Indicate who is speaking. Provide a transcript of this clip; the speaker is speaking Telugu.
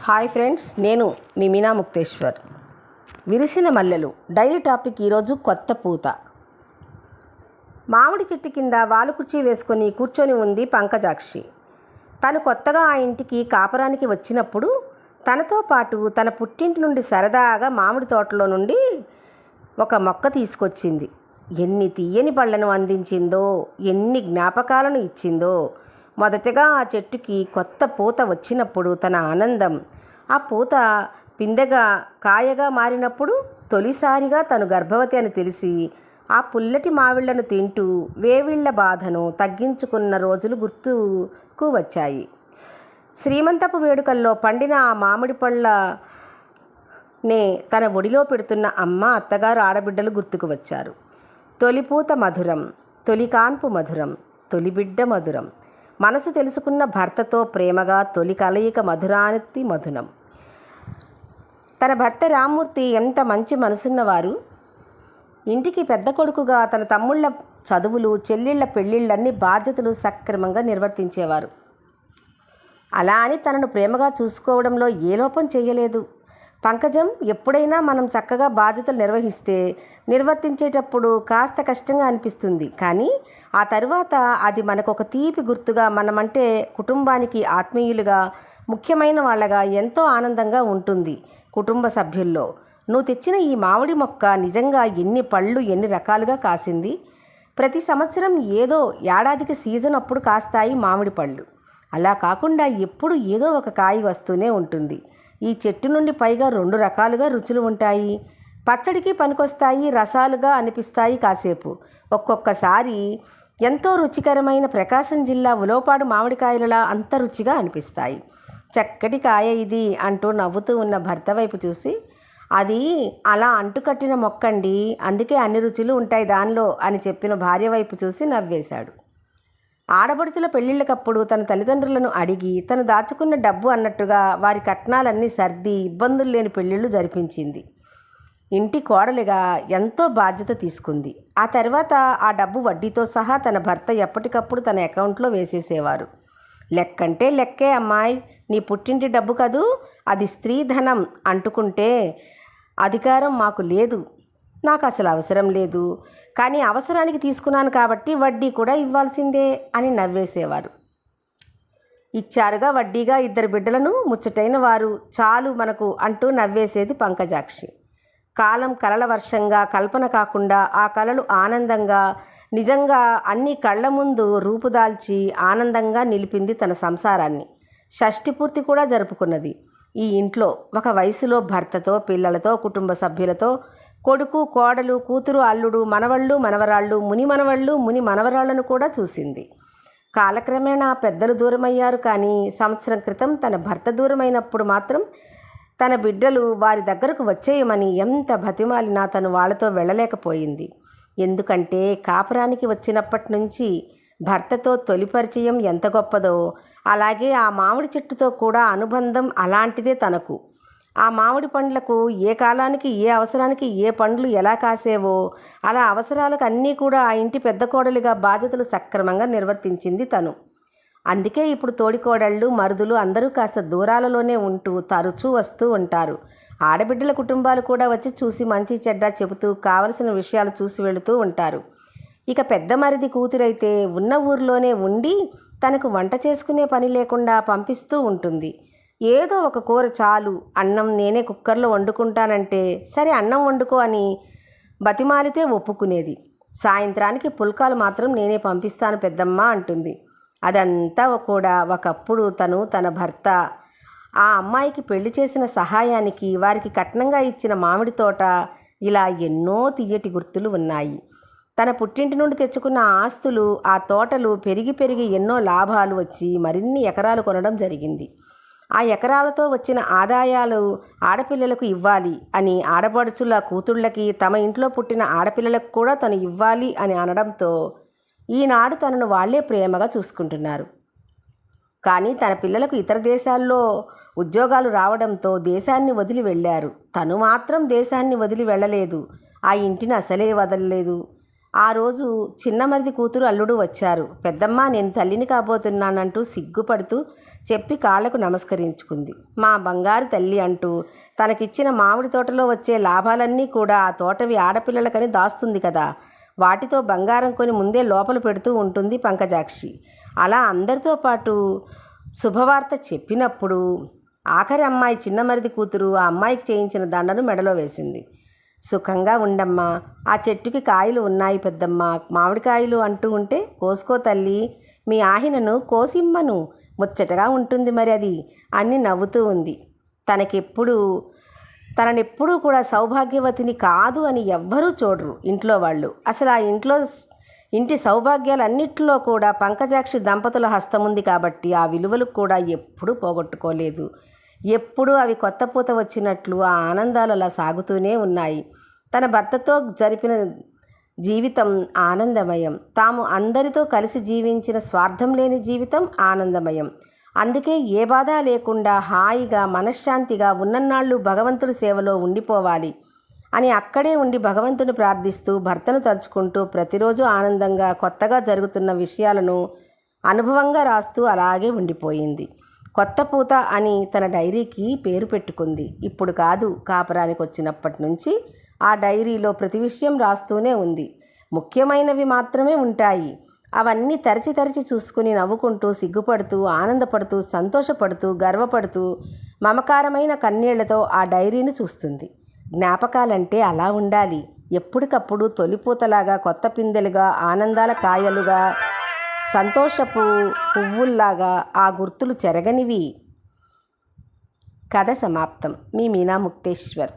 Speaker 1: హాయ్ ఫ్రెండ్స్, నేను మీ మీనా ముక్తేశ్వర్. విరిసిన మల్లెలు డైలీ టాపిక్. ఈరోజు కొత్త పూత. మామిడి చెట్టు కింద వాలు కుర్చీ వేసుకొని కూర్చొని ఉంది పంకజాక్షి. తను కొత్తగా ఆ ఇంటికి కాపురానికి వచ్చినప్పుడు తనతో పాటు తన పుట్టింటి నుండి సరదాగా మామిడి తోటలో నుండి ఒక మొక్క తీసుకొచ్చింది. ఎన్ని తీయని పళ్ళను అందించిందో, ఎన్ని జ్ఞాపకాలను ఇచ్చిందో. మొదటగా ఆ చెట్టుకి కొత్త పూత వచ్చినప్పుడు తన ఆనందం, ఆ పూత పిందెగా కాయగా మారినప్పుడు, తొలిసారిగా తను గర్భవతి అని తెలిసి ఆ పుల్లటి మావిళ్లను తింటూ వేవిళ్ల బాధను తగ్గించుకున్న రోజులు గుర్తుకు వచ్చాయి. శ్రీమంతపు వేడుకల్లో పండిన ఆ మామిడి పళ్ళనే తన ఒడిలో పెడుతున్న అమ్మ, అత్తగారు, ఆడబిడ్డలు గుర్తుకు వచ్చారు. తొలిపూత మధురం, తొలి కాన్పు మధురం, తొలి బిడ్డ మధురం, మనసు తెలుసుకున్న భర్తతో ప్రేమగా తొలి కలయిక మధురాతి మధురం. తన భర్త రామ్మూర్తి ఎంత మంచి మనసున్నవారు. ఇంటికి పెద్ద కొడుకుగా తన తమ్ముళ్ళ చదువులు, చెల్లిళ్ళ పెళ్ళిళ్ళన్నీ బాధ్యతలు సక్రమంగా నిర్వర్తించేవారు. అలా అని తనను ప్రేమగా చూసుకోవడంలో ఏ లోపం చేయలేదు. పంకజం, ఎప్పుడైనా మనం చక్కగా బాధ్యతలు నిర్వర్తించేటప్పుడు కాస్త కష్టంగా అనిపిస్తుంది. కానీ ఆ తరువాత అది మనకు ఒక తీపి గుర్తుగా, మనమంటే కుటుంబానికి ఆత్మీయులుగా, ముఖ్యమైన వాళ్ళగా ఎంతో ఆనందంగా ఉంటుంది. కుటుంబ సభ్యుల్లో నువ్వు తెచ్చిన ఈ మామిడి మొక్క నిజంగా ఎన్ని పళ్ళు, ఎన్ని రకాలుగా కాసింది. ప్రతి సంవత్సరం ఏదో ఏడాదికి సీజన్ అప్పుడు కాస్తాయి మామిడి పళ్ళు. అలా కాకుండా ఎప్పుడు ఏదో ఒక కాయ వస్తూనే ఉంటుంది. ఈ చెట్టు నుండి పైగా 2 రకాలుగా రుచులు ఉంటాయి. పచ్చడికి పనికొస్తాయి, రసాలుగా అనిపిస్తాయి కాసేపు. ఒక్కొక్కసారి ఎంతో రుచికరమైన ప్రకాశం జిల్లా ఉలవపాడు మామిడికాయలలా అంత రుచిగా అనిపిస్తాయి. చక్కటి కాయ ఇది అంటూ నవ్వుతూ ఉన్న భర్త వైపు చూసి, అది అలా అంటుకట్టిన మొక్కండి, అందుకే అన్ని రుచులు ఉంటాయి దానిలో అని చెప్పిన భార్య వైపు చూసి నవ్వేశాడు. ఆడపడుచుల పెళ్ళిళ్ళకప్పుడు తన తల్లిదండ్రులను అడిగి తను దాచుకున్న డబ్బు అన్నట్టుగా వారి కట్నాలన్నీ సర్ది ఇబ్బందులు లేని పెళ్ళిళ్ళు జరిపించింది. ఇంటి కోడలిగా ఎంతో బాధ్యత తీసుకుంది. ఆ తర్వాత ఆ డబ్బు వడ్డీతో సహా తన భర్త ఎప్పటికప్పుడు తన అకౌంట్లో వేసేసేవారు. లెక్కంటే లెక్కే అమ్మాయి, నీ పుట్టింటి డబ్బు కదూ, అది స్త్రీ ధనం అంటుకుంటే అధికారం మాకు లేదు, నాకు అసలు అవసరం లేదు, కానీ అవసరానికి తీసుకున్నాను కాబట్టి వడ్డీ కూడా ఇవ్వాల్సిందే అని నవ్వేసేవారు. ఇచ్చారుగా వడ్డీగా 2 బిడ్డలను, ముచ్చటైన వారు, చాలు మనకు అంటూ నవ్వేసేది పంకజాక్షి. కాలం కలల వర్షంగా, కల్పన కాకుండా ఆ కలలు ఆనందంగా, నిజంగా అన్ని కళ్ళ ముందు రూపుదాల్చి ఆనందంగా నిలిపింది తన సంసారాన్ని. షష్ఠి పూర్తి కూడా జరుపుకున్నది. ఈ ఇంట్లో ఒక వయసులో భర్తతో, పిల్లలతో, కుటుంబ సభ్యులతో, కొడుకు, కోడలు, కూతురు, అల్లుడు, మనవళ్ళు, మనవరాళ్ళు, ముని మనవళ్ళు, ముని మనవరాళ్లను కూడా చూసింది. కాలక్రమేణా పెద్దలు దూరమయ్యారు. కానీ సంవత్సరం క్రితం తన భర్త దూరమైనప్పుడు మాత్రం తన బిడ్డలు వారి దగ్గరకు వచ్చేయమని ఎంత బతిమాలినా తను వాళ్ళతో వెళ్ళలేకపోయింది. ఎందుకంటే కాపురానికి వచ్చినప్పటి నుంచి భర్తతో తొలి పరిచయం ఎంత గొప్పదో, అలాగే ఆ మామిడి చెట్టుతో కూడా అనుబంధం అలాంటిదే తనకు. ఆ మామిడి పండ్లకు ఏ కాలానికి, ఏ అవసరానికి ఏ పండ్లు ఎలా కాసేవో అలా అవసరాలకు అన్నీ కూడా ఆ ఇంటి పెద్ద కోడలిగా బాధ్యతలు సక్రమంగా నిర్వర్తించింది తను. అందుకే ఇప్పుడు తోడికోడళ్ళు, మరుదులు అందరూ కాస్త దూరాలలోనే ఉంటూ తరచూ వస్తూ ఉంటారు. ఆడబిడ్డల కుటుంబాలు కూడా వచ్చి చూసి మంచి చెడ్డ చెబుతూ కావలసిన విషయాలు చూసి వెళుతూ ఉంటారు. ఇక పెద్ద మరిది కూతురైతే ఉన్న ఊరిలోనే ఉండి తనకు వంట చేసుకునే పని లేకుండా పంపిస్తూ ఉంటుంది. ఏదో ఒక కూర చాలు, అన్నం నేనే కుక్కర్లో వండుకుంటానంటే సరే అన్నం వండుకో అని బతిమాలితే ఒప్పుకునేది. సాయంత్రానికి పుల్కాలు మాత్రం నేనే పంపిస్తాను పెద్దమ్మ అంటుంది. అదంతా కూడా ఒకప్పుడు తను, తన భర్త ఆ అమ్మాయికి పెళ్లి చేసిన సహాయానికి, వారికి కట్నంగా ఇచ్చిన మామిడి తోట, ఇలా ఎన్నో తీయటి గుర్తులు ఉన్నాయి. తన పుట్టింటి నుండి తెచ్చుకున్న ఆస్తులు, ఆ తోటలు పెరిగి పెరిగి ఎన్నో లాభాలు వచ్చి మరిన్ని ఎకరాలు కొనడం జరిగింది. ఆ ఎకరాలతో వచ్చిన ఆదాయాలు ఆడపిల్లలకు ఇవ్వాలి అని ఆడపడుచుల కూతుళ్ళకి, తమ ఇంట్లో పుట్టిన ఆడపిల్లలకు కూడా తను ఇవ్వాలి అని అనడంతో ఈనాడు తనను వాళ్లే ప్రేమగా చూసుకుంటున్నారు. కానీ తన పిల్లలకు ఇతర దేశాల్లో ఉద్యోగాలు రావడంతో దేశాన్ని వదిలి వెళ్ళారు. తను మాత్రం దేశాన్ని వదిలి వెళ్ళలేదు, ఆ ఇంటిని అసలే వదలలేదు. ఆ రోజు చిన్న మరిది కూతురు, అల్లుడు వచ్చారు. పెద్దమ్మ, నేను తల్లిని కాబోతున్నానంటూ సిగ్గుపడుతూ చెప్పి కాళ్లకు నమస్కరించుకుంది. మా బంగారు తల్లి అంటూ తనకిచ్చిన మామిడి తోటలో వచ్చే లాభాలన్నీ కూడా ఆ తోటవి ఆడపిల్లలకని దాస్తుంది కదా, వాటితో బంగారం కొని ముందే లోపల పెడుతూ ఉంటుంది పంకజాక్షి. అలా అందరితో పాటు శుభవార్త చెప్పినప్పుడు ఆఖరి అమ్మాయి చిన్న మరిది కూతురు ఆ అమ్మాయికి చేయించిన దండను మెడలో వేసింది. సుఖంగా ఉండమ్మా, ఆ చెట్టుకి కాయలు ఉన్నాయి పెద్దమ్మ, మామిడికాయలు అంటూ ఉంటే కోసుకో తల్లి, మీ ఆహినను కోసిమ్మను, ముచ్చటగా ఉంటుంది మరి అది అని నవ్వుతూ ఉంది. తననెప్పుడూ కూడా సౌభాగ్యవతిని కాదు అని ఎవ్వరూ చూడరు ఇంట్లో వాళ్ళు. అసలు ఆ ఇంటి సౌభాగ్యాలన్నిటిలో కూడా పంకజాక్షి దంపతుల హస్తముంది కాబట్టి ఆ విలువలు కూడా ఎప్పుడూ పోగొట్టుకోలేదు. ఎప్పుడూ అవి కొత్త పూత వచ్చినట్లు ఆ ఆనందాలు అలా సాగుతూనే ఉన్నాయి. తన భర్తతో జరిపిన జీవితం ఆనందమయం. తాము అందరితో కలిసి జీవించిన స్వార్థం లేని జీవితం ఆనందమయం. అందుకే ఏ బాధ లేకుండా హాయిగా మనశ్శాంతిగా ఉన్నన్నాళ్ళు భగవంతుడి సేవలో ఉండిపోవాలి అని అక్కడే ఉండి భగవంతుని ప్రార్థిస్తూ భర్తను తలుచుకుంటూ ప్రతిరోజు ఆనందంగా కొత్తగా జరుగుతున్న విషయాలను అనుభవంగా రాస్తూ అలాగే ఉండిపోయింది. కొత్త పూత అని తన డైరీకి పేరు పెట్టుకుంది. ఇప్పుడు కాదు, కాపురానికి వచ్చినప్పటి నుంచి ఆ డైరీలో ప్రతి విషయం రాస్తూనే ఉంది. ముఖ్యమైనవి మాత్రమే ఉంటాయి. అవన్నీ తరచి తరచి చూసుకుని నవ్వుకుంటూ సిగ్గుపడుతూ ఆనందపడుతూ సంతోషపడుతూ గర్వపడుతూ మమకారమైన కన్నీళ్లతో ఆ డైరీని చూస్తుంది. జ్ఞాపకాలంటే అలా ఉండాలి. ఎప్పటికప్పుడు తొలిపూతలాగా కొత్త పిందెలుగా ఆనందాల కాయలుగా సంతోషపు పువ్వుల్లాగా ఆ గుర్తులు చెరగనివి. కథ సమాప్తం. మీ మీనా ముక్తేశ్వర్.